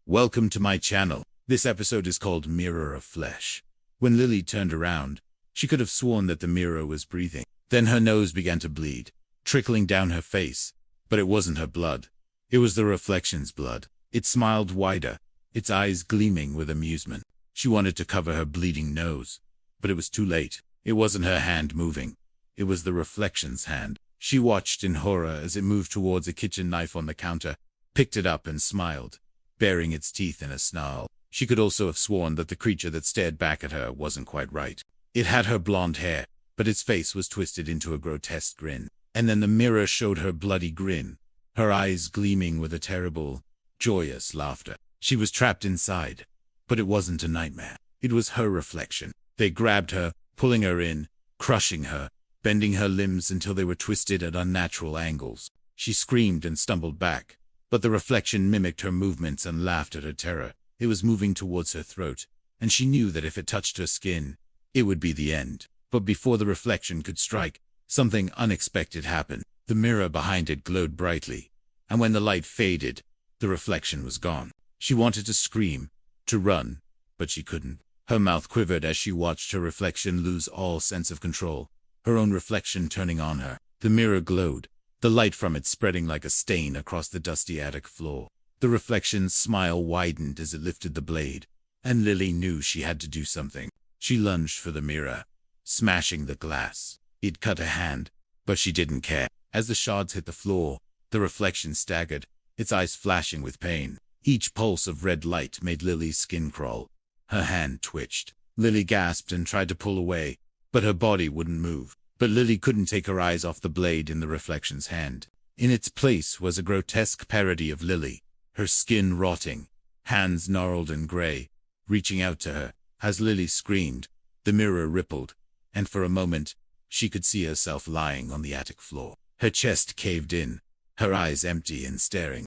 Welcome to my channel. This episode is called Mirror of Flesh. When Lily turned around, she could have sworn that the mirror was breathing. Then her nose began to bleed, trickling down her face. But it wasn't her blood. It was the reflection's blood. It smiled wider, its eyes gleaming with amusement. She wanted to cover her bleeding nose, but it was too late. It wasn't her hand moving. It was the reflection's hand. She watched in horror as it moved towards a kitchen knife on the counter, picked it up and smiled, baring its teeth in a snarl. She could also have sworn that the creature that stared back at her wasn't quite right. It had her blonde hair, but its face was twisted into a grotesque grin. And then the mirror showed her bloody grin, her eyes gleaming with a terrible, joyous laughter. She was trapped inside, but it wasn't a nightmare. It was her reflection. They grabbed her, pulling her in, crushing her, bending her limbs until they were twisted at unnatural angles. She screamed and stumbled back, but the reflection mimicked her movements and laughed at her terror. It was moving towards her throat, and she knew that if it touched her skin, it would be the end. But before the reflection could strike, something unexpected happened. The mirror behind it glowed brightly, and when the light faded, the reflection was gone. She wanted to scream, to run, but she couldn't. Her mouth quivered as she watched her reflection lose all sense of control, her own reflection turning on her. The mirror glowed, the light from it spreading like a stain across the dusty attic floor. The reflection's smile widened as it lifted the blade, and Lily knew she had to do something. She lunged for the mirror, smashing the glass. It cut her hand, but she didn't care. As the shards hit the floor, the reflection staggered, its eyes flashing with pain. Each pulse of red light made Lily's skin crawl. Her hand twitched. Lily gasped and tried to pull away, but her body wouldn't move. But Lily couldn't take her eyes off the blade in the reflection's hand. In its place was a grotesque parody of Lily, her skin rotting, hands gnarled and gray, reaching out to her. As Lily screamed, the mirror rippled, and for a moment, she could see herself lying on the attic floor. Her chest caved in, her eyes empty and staring.